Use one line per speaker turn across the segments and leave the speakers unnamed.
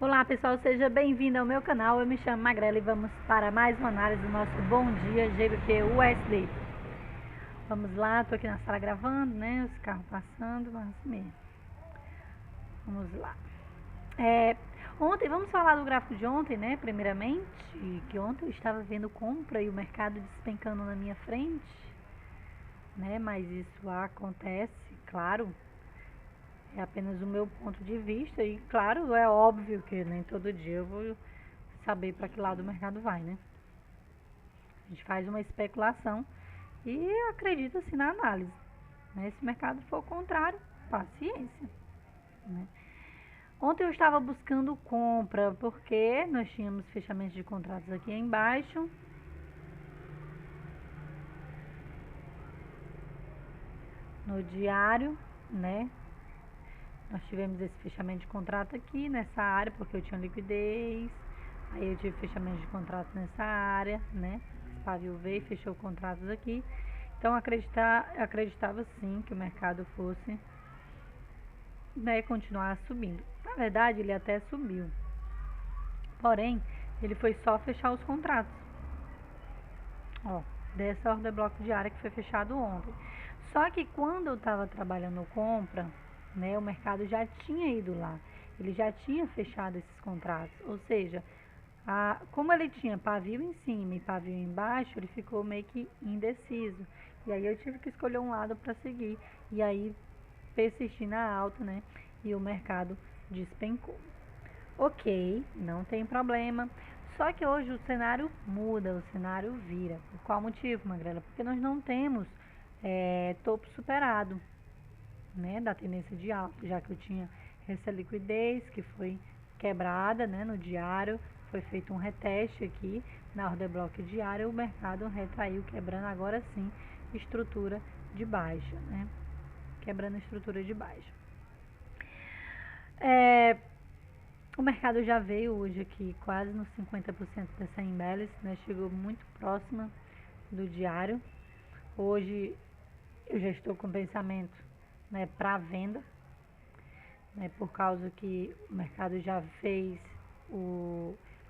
Olá pessoal, seja bem-vindo ao meu canal. Eu me chamo Magrela e vamos para mais uma análise do nosso Bom Dia GBP-USD. Vamos lá, tô aqui na sala gravando, né? Os carros passando, mas assim mesmo. Vamos lá. Ontem, vamos falar do gráfico de ontem, né? Primeiramente, que ontem eu estava vendo compra e o mercado despencando na minha frente, né? Mas isso acontece, claro. É apenas o meu ponto de vista e, claro, é óbvio que nem todo dia eu vou saber para que lado o mercado vai, né? A gente faz uma especulação e acredita assim na análise, né? Se o mercado for o contrário, paciência, né? Ontem eu estava buscando compra porque nós tínhamos fechamento de contratos aqui embaixo. No diário, né? Nós tivemos esse fechamento de contrato aqui nessa área, porque eu tinha liquidez. Aí eu tive fechamento de contrato nessa área, né? O pavio veio e fechou contratos aqui. Então acreditava sim que o mercado fosse, né, continuar subindo. Na verdade, ele até subiu. Porém, ele foi só fechar os contratos. Ó, dessa order block diária que foi fechado ontem. Só que quando eu estava trabalhando compra, né, o mercado já tinha ido lá, ele já tinha fechado esses contratos, ou seja, como ele tinha pavio em cima e pavio embaixo, ele ficou meio que indeciso, e aí eu tive que escolher um lado para seguir, e aí persisti na alta, né, e o mercado despencou. Ok, não tem problema, só que hoje o cenário muda, o cenário vira. Por qual motivo, Magrela? Porque nós não temos topo superado, né, da tendência de alta, já que eu tinha essa liquidez que foi quebrada, né, no diário, foi feito um reteste aqui na order block diária, o mercado retraiu, quebrando agora sim estrutura de baixa, né, quebrando a estrutura de baixa. O mercado já veio hoje aqui quase nos 50% dessa imbalance, né, chegou muito próxima do diário. Hoje eu já estou com pensamento, né, para venda, né, por causa que o mercado já fez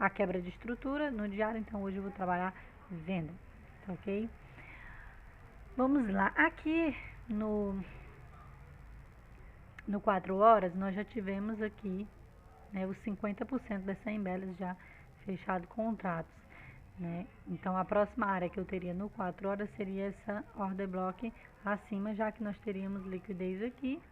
a quebra de estrutura no diário, então hoje eu vou trabalhar venda, tá ok? Vamos lá, aqui no 4 horas nós já tivemos aqui, né, os 50% dessa imbalance já fechado contratos, né? Então a próxima área que eu teria no 4 horas seria essa order block acima, já que nós teríamos liquidez aqui.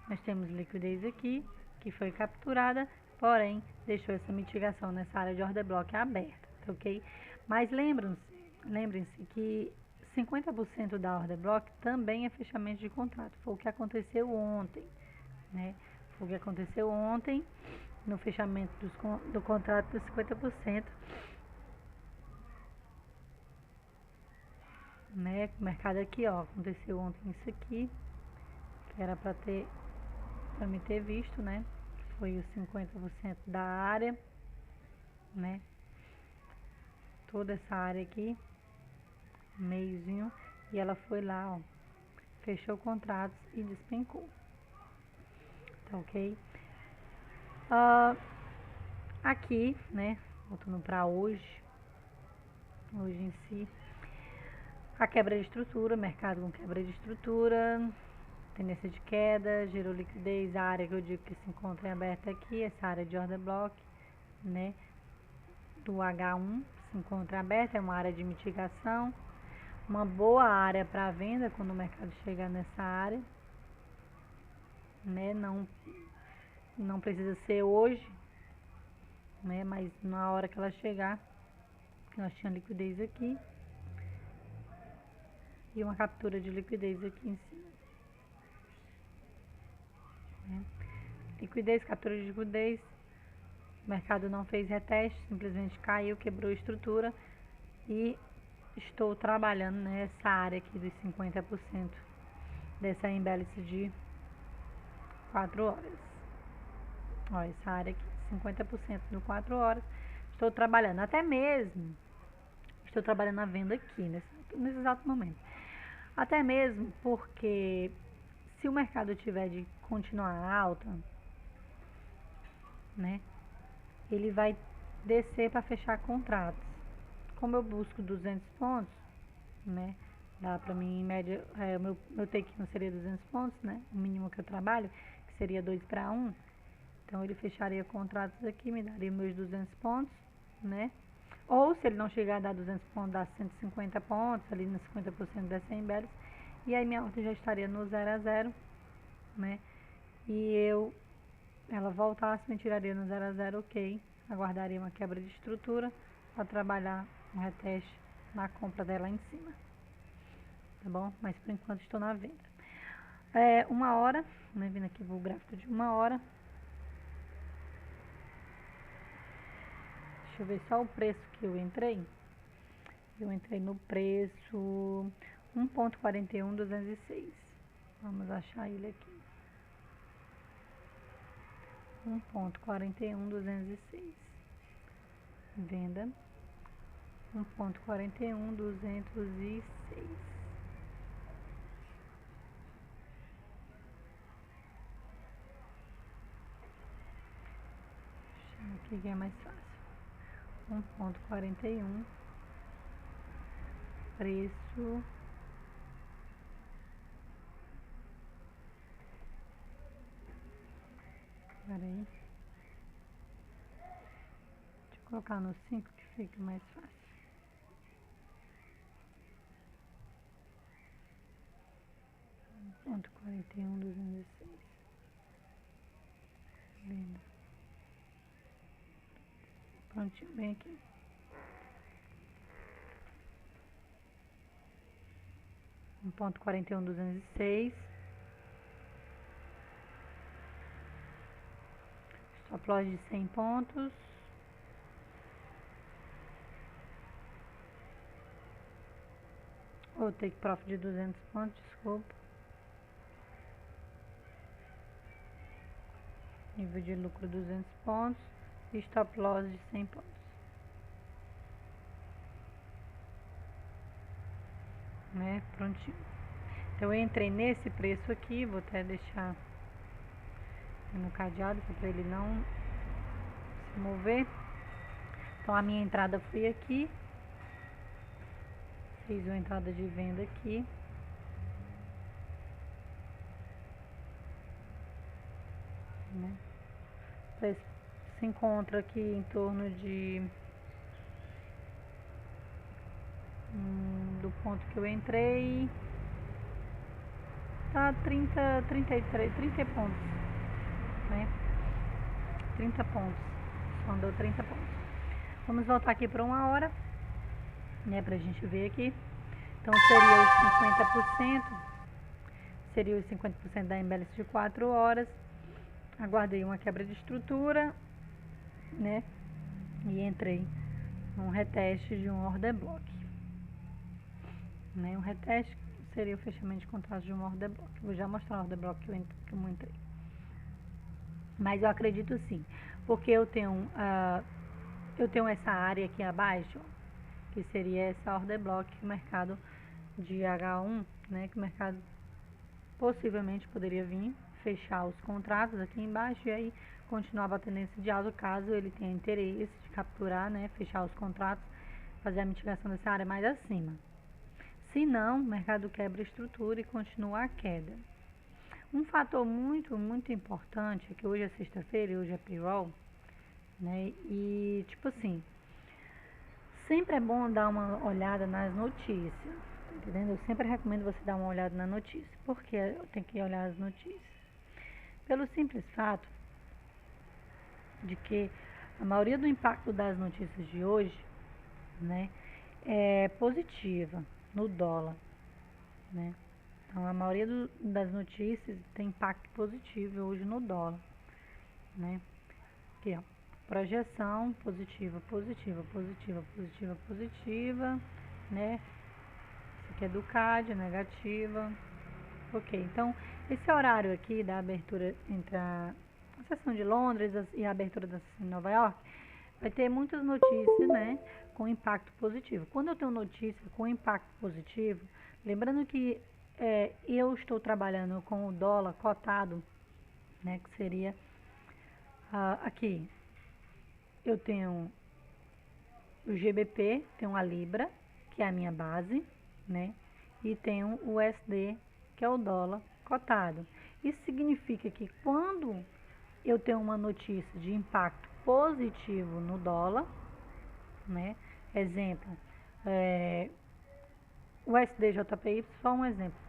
Nós temos liquidez aqui, que foi capturada, porém deixou essa mitigação nessa área de order block aberta, tá ok? Mas lembrem-se que 50% da order block também é fechamento de contrato. Foi o que aconteceu ontem, né? Foi o que aconteceu ontem no fechamento do contrato dos 50%, né? O mercado aqui, ó, aconteceu ontem isso aqui, que era para me ter visto, né? Foi os 50% da área, né? Toda essa área aqui, meiozinho, e ela foi lá, ó, fechou contratos e despencou, tá ok? Aqui, né, voltando para hoje em si, a quebra de estrutura, mercado com quebra de estrutura, tendência de queda, gerou liquidez, a área que eu digo que se encontra aberta aqui, essa área de order block, né, do H1 se encontra aberta, é uma área de mitigação, uma boa área para venda quando o mercado chegar nessa área, né, não precisa ser hoje, né, mas na hora que ela chegar, nós tínhamos liquidez aqui e uma captura de liquidez aqui em cima, né? Liquidez, captura de liquidez, o mercado não fez reteste, simplesmente caiu, quebrou a estrutura e estou trabalhando nessa área aqui dos 50% dessa imbalance de 4 horas. Ó, essa área aqui, 50% no 4 horas. Estou trabalhando, até mesmo, estou trabalhando a venda aqui, nesse exato momento. Até mesmo porque se o mercado tiver de continuar alta, né? Ele vai descer para fechar contratos. Como eu busco 200 pontos, né? Dá para mim, em média, meu take não seria 200 pontos, né? O mínimo que eu trabalho, que seria 2 para 1. Então, ele fecharia contratos aqui, me daria meus 200 pontos, né? Ou, se ele não chegar a dar 200 pontos, dá 150 pontos, ali nos 50% das 100 belas. E aí, minha ordem já estaria no 0 a 0, né? E ela voltasse, me tiraria no 0 a 0, ok. Aguardaria uma quebra de estrutura para trabalhar um reteste na compra dela em cima. Tá bom? Mas, por enquanto, estou na venda. 1 hora, né? Vindo aqui o gráfico de 1 hora. Deixa eu ver só o preço que eu entrei. Eu entrei no preço 1.41206. Vamos achar ele aqui. 1.41206. Venda 1.41206. Aqui que é mais fácil. 1.41, preço peraí, deixa eu colocar no 5 que fica mais fácil. Ponto 41.206. Venda. Prontinho, bem aqui. Um ponto 41.206. Stop loss de 100 pontos. Ou take profit de 200 pontos, desculpa. Nível de lucro 200 pontos. E stop loss de 100 pontos. Né? Prontinho. Então, eu entrei nesse preço aqui. Vou até deixar no cadeado para ele não se mover. Então, a minha entrada foi aqui. Fiz uma entrada de venda aqui. Né? O preço se encontra aqui em torno de do ponto que eu entrei, tá 30 pontos, né? 30 pontos, só andou 30 pontos. Vamos voltar aqui para 1 hora, né, pra gente ver aqui. Então, seria os 50% da embellice de 4 horas. Aguardei uma quebra de estrutura, né, e entrei num reteste de um order block, né, um reteste seria o fechamento de contratos de um order block. Vou já mostrar o order block que eu entrei. Mas eu acredito sim, porque eu tenho essa área aqui abaixo, que seria essa order block que o mercado de H1, né, que o mercado possivelmente poderia vir fechar os contratos aqui embaixo e aí continuar a tendência de alta caso ele tenha interesse de capturar, né, fechar os contratos, fazer a mitigação dessa área mais acima. Se não, o mercado quebra a estrutura e continua a queda. Um fator muito, muito importante é que hoje é sexta-feira e hoje é payroll, né, e tipo assim, sempre é bom dar uma olhada nas notícias, tá entendendo? Eu sempre recomendo você dar uma olhada na notícia. Por que eu tenho que olhar as notícias? Pelo simples fato de que a maioria do impacto das notícias de hoje, né, é positiva no dólar, né? Então, a maioria das notícias tem impacto positivo hoje no dólar, né? Aqui, ó, projeção positiva, né? Isso aqui é do CAD, negativa. Ok, então, esse horário aqui da abertura entre a sessão de Londres e a abertura da sessão de Nova York, vai ter muitas notícias, né, com impacto positivo. Quando eu tenho notícia com impacto positivo, lembrando que eu estou trabalhando com o dólar cotado, né, que seria Aqui eu tenho o GBP, tenho a Libra, que é a minha base, né? E tenho o USD, que é o dólar cotado. Isso significa que quando eu tenho uma notícia de impacto positivo no dólar, né? Exemplo, o USD-JPY, só um exemplo.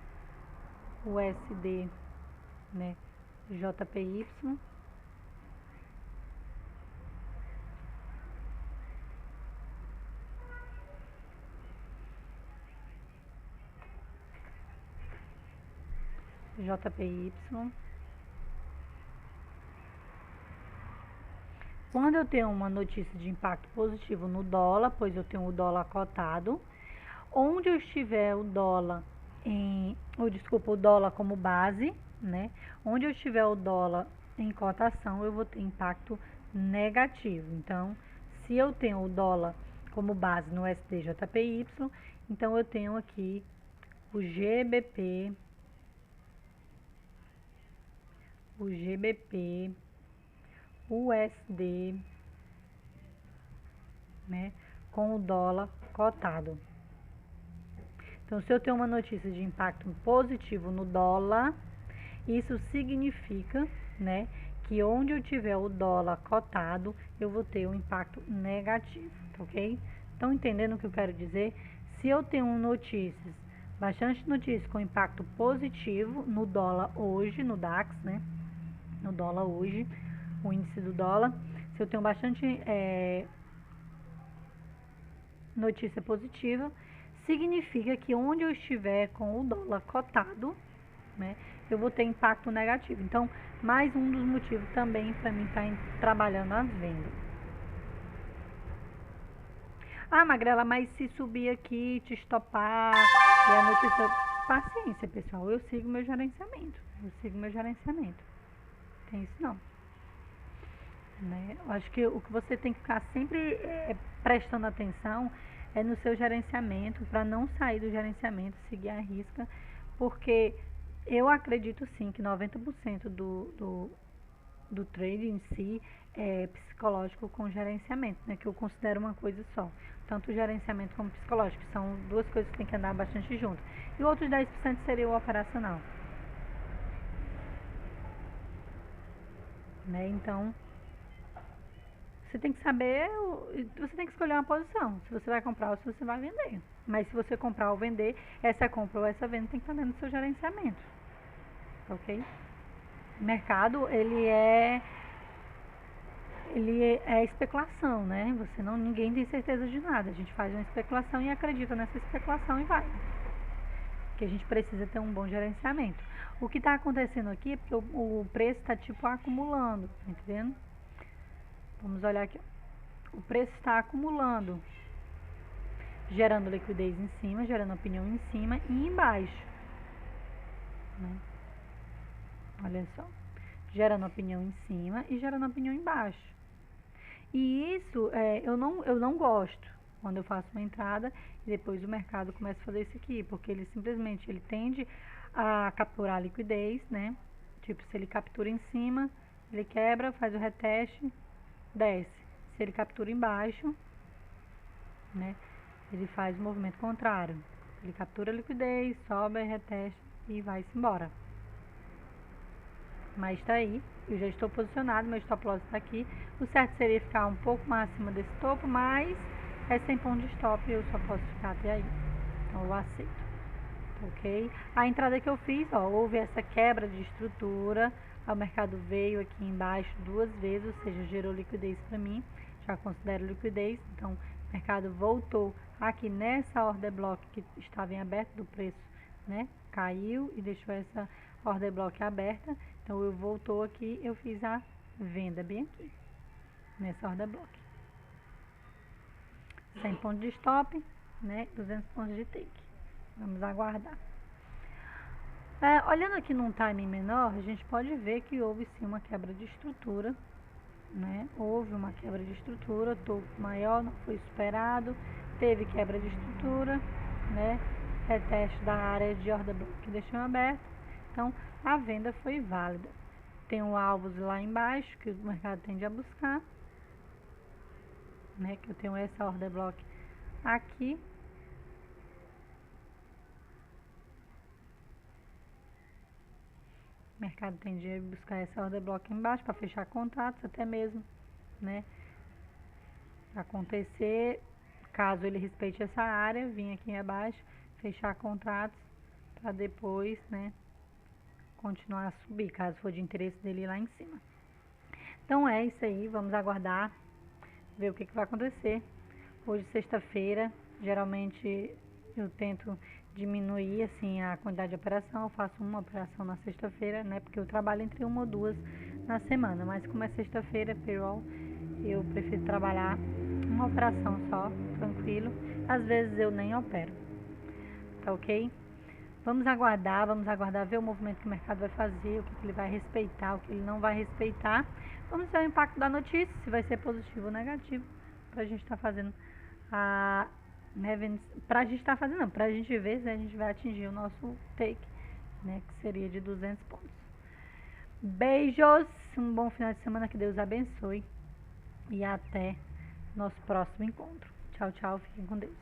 O USD, né? JPY. JPY. Quando eu tenho uma notícia de impacto positivo no dólar, pois eu tenho o dólar cotado, onde eu estiver o dólar o dólar como base, né? Onde eu estiver o dólar em cotação, eu vou ter impacto negativo. Então, se eu tenho o dólar como base no SDJPY, então eu tenho aqui o GBP, USD, né, com o dólar cotado. Então, se eu tenho uma notícia de impacto positivo no dólar, isso significa, né, que onde eu tiver o dólar cotado, eu vou ter um impacto negativo, tá ok? Estão entendendo o que eu quero dizer? Se eu tenho bastante notícias com impacto positivo no dólar hoje, no DAX, né, no dólar hoje, o índice do dólar, se eu tenho bastante notícia positiva, significa que onde eu estiver com o dólar cotado, né, eu vou ter impacto negativo. Então, mais um dos motivos também para mim estar trabalhando a venda. Magrela, mas se subir aqui, te estopar e a notícia... Paciência, pessoal, eu sigo meu gerenciamento. Tem isso não. Né? Eu acho que o que você tem que ficar sempre prestando atenção é no seu gerenciamento, para não sair do gerenciamento, seguir a risca, porque eu acredito sim que 90% do trade em si é psicológico com gerenciamento, né? Que eu considero uma coisa só. Tanto o gerenciamento como o psicológico, são duas coisas que tem que andar bastante juntas. E outros 10% seria o operacional. Né? Então, você tem que saber, você tem que escolher uma posição, se você vai comprar ou se você vai vender. Mas se você comprar ou vender, essa compra ou essa venda tem que estar dentro do seu gerenciamento. Ok? O mercado, ele é especulação, né? Ninguém tem certeza de nada. A gente faz uma especulação e acredita nessa especulação e vai. Que a gente precisa ter um bom gerenciamento. O que está acontecendo aqui é porque o preço está tipo acumulando, tá entendendo? Vamos olhar aqui. O preço está acumulando, gerando liquidez em cima, gerando opinião em cima e embaixo. Né? Olha só. Gerando opinião em cima e gerando opinião embaixo. E isso eu não gosto quando eu faço uma entrada e depois o mercado começa a fazer isso aqui, porque ele simplesmente tende a capturar a liquidez, né? Tipo, se ele captura em cima, ele quebra, faz o reteste, desce. Se ele captura embaixo, né? Ele faz o movimento contrário. Ele captura a liquidez, sobe, reteste e vai-se embora. Mas tá aí, eu já estou posicionado, meu stop loss está aqui. O certo seria ficar um pouco mais acima desse topo, mas é sem ponto de stop e eu só posso ficar até aí. Então eu aceito. Ok? A entrada que eu fiz, ó, houve essa quebra de estrutura, o mercado veio aqui embaixo duas vezes, ou seja, gerou liquidez para mim, já considero liquidez, então o mercado voltou aqui nessa order block que estava em aberto do preço, né? Caiu e deixou essa order block aberta, então eu voltou aqui, eu fiz a venda bem aqui, nessa order block. 100 pontos de stop, né? 200 pontos de take. Vamos aguardar. Olhando aqui num timing menor, a gente pode ver que houve sim uma quebra de estrutura, né? Houve uma quebra de estrutura, topo maior, não foi esperado, teve quebra de estrutura, né? Reteste da área de order block que deixou aberto, então a venda foi válida, tenho alvos lá embaixo que o mercado tende a buscar, né? Que eu tenho essa order block aqui. O mercado tende a buscar essa order block embaixo para fechar contratos, até mesmo, né? Acontecer, caso ele respeite essa área, vir aqui abaixo, fechar contratos para depois, né, continuar a subir, caso for de interesse dele lá em cima. Então é isso aí, vamos aguardar, ver o que vai acontecer. Hoje, sexta-feira, geralmente eu tento diminuir assim a quantidade de operação, eu faço uma operação na sexta-feira, né, porque eu trabalho entre uma ou duas na semana, mas como é sexta-feira, payroll, eu prefiro trabalhar uma operação só, tranquilo. Às vezes eu nem opero, tá ok? Vamos aguardar ver o movimento que o mercado vai fazer, o que ele vai respeitar, o que ele não vai respeitar. Vamos ver o impacto da notícia, se vai ser positivo ou negativo, pra gente estar fazendo a... né, pra gente ver se a gente vai atingir o nosso take, né, que seria de 200 pontos. Beijos, um bom final de semana, que Deus abençoe e até nosso próximo encontro. Tchau, tchau, fiquem com Deus.